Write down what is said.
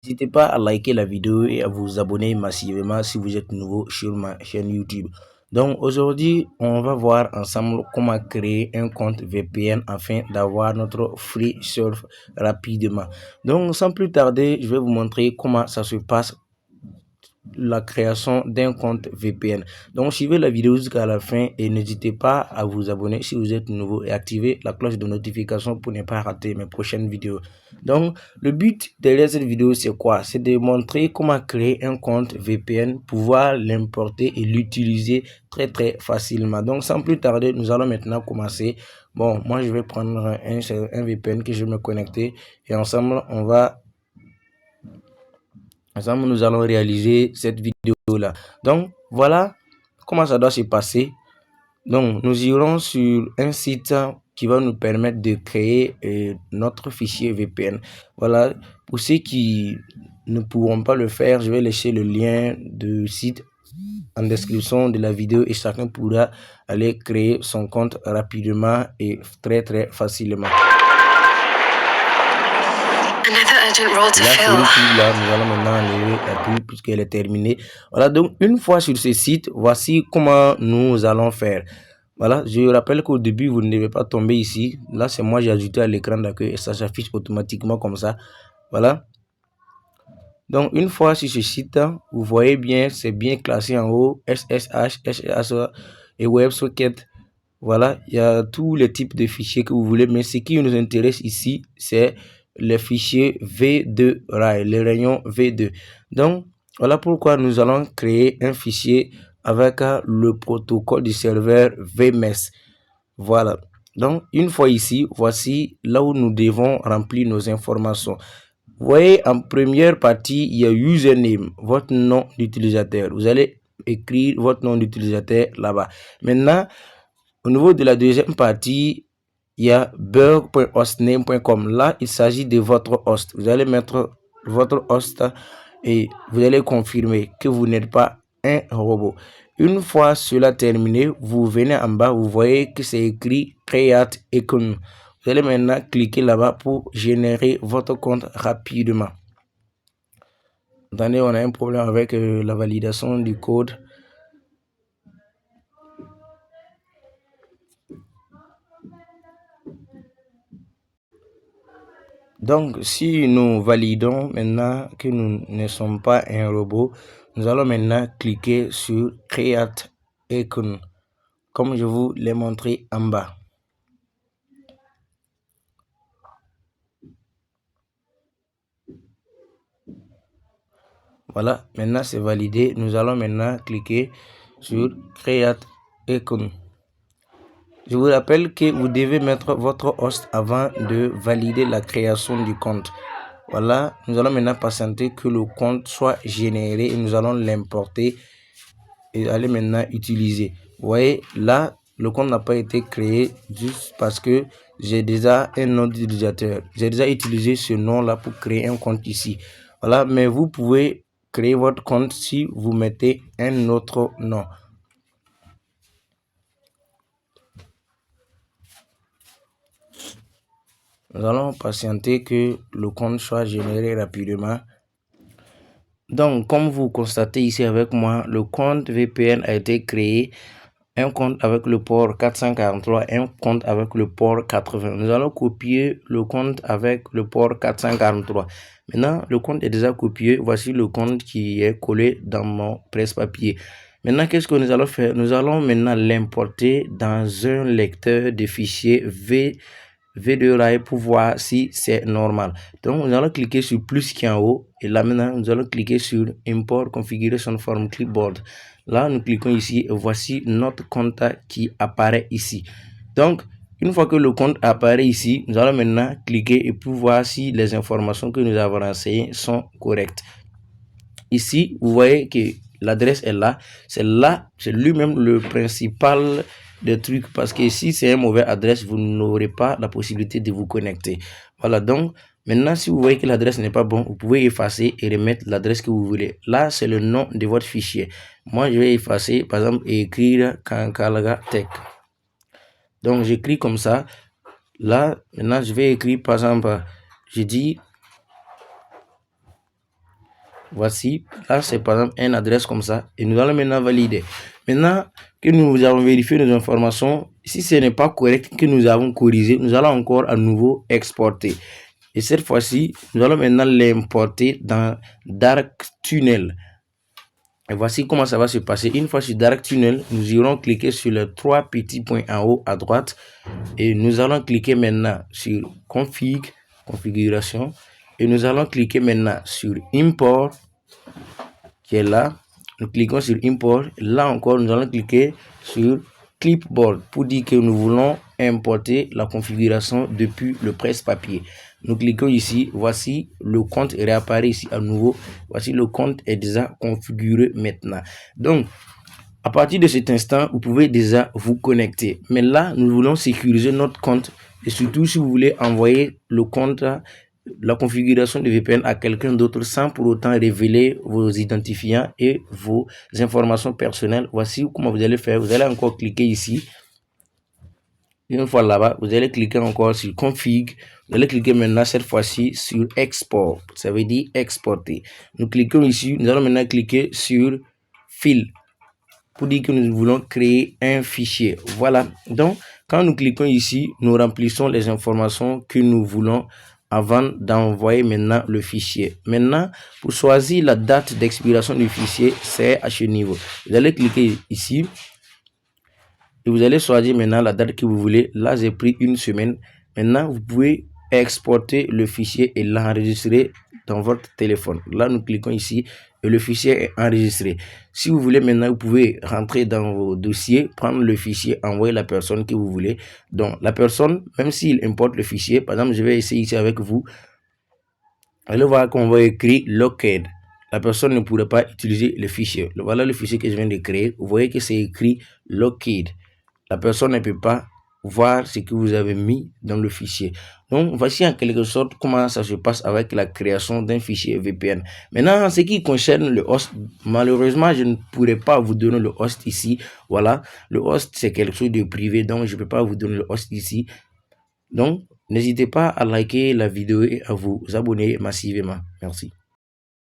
N'hésitez pas à liker la vidéo et à vous abonner massivement si vous êtes nouveau sur ma chaîne YouTube. Donc aujourd'hui, on va voir ensemble comment créer un compte VPN afin d'avoir notre free surf rapidement. Donc sans plus tarder, je vais vous montrer comment ça se passe, la création d'un compte VPN. Donc suivez la vidéo jusqu'à la fin et n'hésitez pas à vous abonner si vous êtes nouveau et activer la cloche de notification pour ne pas rater mes prochaines vidéos. Donc le but derrière cette vidéo c'est quoi? C'est de montrer comment créer un compte VPN, pouvoir l'importer et l'utiliser très facilement. Donc sans plus tarder, nous allons maintenant commencer. Bon, moi je vais prendre un VPN que je vais me connecter et ensemble nous allons réaliser cette vidéo-là. Donc, voilà comment ça doit se passer. Donc, nous irons sur un site qui va nous permettre de créer notre fichier VPN. Voilà, pour ceux qui ne pourront pas le faire, je vais laisser le lien du site en description de la vidéo et chacun pourra aller créer son compte rapidement et très facilement. Là, c'est une pub là, nous allons maintenant enlever la pub puisqu'elle est terminée. Voilà, donc une fois sur ce site, voici comment nous allons faire. Voilà, je rappelle qu'au début, vous ne devez pas tomber ici. Là, c'est moi, j'ai ajouté à l'écran d'accueil et ça s'affiche automatiquement comme ça. Voilà. Donc, une fois sur ce site, vous voyez bien, c'est bien classé en haut, SSH, SSH et WebSocket. Voilà, il y a tous les types de fichiers que vous voulez, mais ce qui nous intéresse ici, c'est les fichiers V2 RAI, le rayon V2. Donc, voilà pourquoi nous allons créer un fichier avec le protocole du serveur VMS. Voilà. Donc, une fois ici, voici là où nous devons remplir nos informations. Vous voyez, en première partie, il y a username, votre nom d'utilisateur. Vous allez écrire votre nom d'utilisateur là-bas. Maintenant, au niveau de la deuxième partie, il y a bug.hostname.com. Là, il s'agit de votre host. Vous allez mettre votre host et vous allez confirmer que vous n'êtes pas un robot. Une fois cela terminé, vous venez en bas, vous voyez que c'est écrit Create Account. Vous allez maintenant cliquer là-bas pour générer votre compte rapidement. Attendez, on a un problème avec la validation du code. Donc, si nous validons maintenant que nous ne sommes pas un robot, nous allons maintenant cliquer sur Create Icon, comme je vous l'ai montré en bas. Voilà, maintenant c'est validé. Nous allons maintenant cliquer sur Create Icon. Je vous rappelle que vous devez mettre votre host avant de valider la création du compte. Voilà, nous allons maintenant patienter que le compte soit généré et nous allons l'importer et aller maintenant utiliser. Vous voyez, là, le compte n'a pas été créé juste parce que j'ai déjà un nom d'utilisateur. J'ai déjà utilisé ce nom-là pour créer un compte ici. Voilà, mais vous pouvez créer votre compte si vous mettez un autre nom. Nous allons patienter que le compte soit généré rapidement. Donc, comme vous constatez ici avec moi, le compte VPN a été créé. Un compte avec le port 443, un compte avec le port 80. Nous allons copier le compte avec le port 443. Maintenant, le compte est déjà copié. Voici le compte qui est collé dans mon presse-papier. Maintenant, qu'est-ce que nous allons faire? Nous allons maintenant l'importer dans un lecteur de fichiers V2 RAI pour voir si c'est normal. Donc, nous allons cliquer sur plus qui est en haut. Et là, maintenant, nous allons cliquer sur Import Configuration from Clipboard. Là, nous cliquons ici et voici notre compte qui apparaît ici. Donc, une fois que le compte apparaît ici, nous allons maintenant cliquer et pour voir si les informations que nous avons renseignées sont correctes. Ici, vous voyez que l'adresse est là. C'est lui-même le principal des trucs parce que si c'est une mauvaise adresse, vous n'aurez pas la possibilité de vous connecter. Voilà, donc maintenant, si vous voyez que l'adresse n'est pas bonne, vous pouvez effacer et remettre l'adresse que vous voulez. Là, c'est le nom de votre fichier. Moi, je vais effacer, par exemple, et écrire Kankalaga Tech. Donc, j'écris comme ça. Là, maintenant, je vais écrire, par exemple, je dis Voici, là c'est par exemple une adresse comme ça et nous allons maintenant valider. Maintenant que nous avons vérifié nos informations, si ce n'est pas correct, que nous avons corrigé, nous allons encore à nouveau exporter. Et cette fois-ci, nous allons maintenant l'importer dans Dark Tunnel. Et voici comment ça va se passer. Une fois sur Dark Tunnel, nous irons cliquer sur les 3 petits points en haut à droite et nous allons cliquer maintenant sur Config, configuration, et nous allons cliquer maintenant sur Import qui est là. Nous cliquons sur Import. Là encore, nous allons cliquer sur Clipboard pour dire que nous voulons importer la configuration depuis le presse-papier. Nous cliquons ici. Voici le compte réapparaît ici à nouveau. Voici le compte est déjà configuré maintenant. Donc, à partir de cet instant, vous pouvez déjà vous connecter. Mais là, nous voulons sécuriser notre compte. Et surtout, si vous voulez envoyer le compte, la configuration de VPN à quelqu'un d'autre sans pour autant révéler vos identifiants et vos informations personnelles. Voici comment vous allez faire. Vous allez encore cliquer ici. Une fois là-bas, vous allez cliquer encore sur Config. Vous allez cliquer maintenant cette fois-ci sur Export. Ça veut dire exporter. Nous cliquons ici. Nous allons maintenant cliquer sur File pour dire que nous voulons créer un fichier. Voilà. Donc, quand nous cliquons ici, nous remplissons les informations que nous voulons avant d'envoyer maintenant le fichier. Maintenant, pour choisir la date d'expiration du fichier, c'est à ce niveau. Vous allez cliquer ici et vous allez choisir maintenant la date que vous voulez. Là, j'ai pris une semaine. Maintenant, vous pouvez exporter le fichier et l'enregistrer dans votre téléphone. Là, nous cliquons ici et le fichier est enregistré. Si vous voulez maintenant, vous pouvez rentrer dans vos dossiers, prendre le fichier, envoyer la personne que vous voulez. Donc, la personne, même s'il importe le fichier, par exemple, je vais essayer ici avec vous. Allez voir qu'on va écrire locked. La personne ne pourrait pas utiliser le fichier. Voilà le fichier que je viens de créer. Vous voyez que c'est écrit locked. La personne ne peut pas voir ce que vous avez mis dans le fichier. Donc, voici en quelque sorte comment ça se passe avec la création d'un fichier VPN. Maintenant, en ce qui concerne le host, malheureusement, je ne pourrais pas vous donner le host ici. Voilà, le host, c'est quelque chose de privé, donc je ne peux pas vous donner le host ici. Donc, n'hésitez pas à liker la vidéo et à vous abonner massivement. Merci.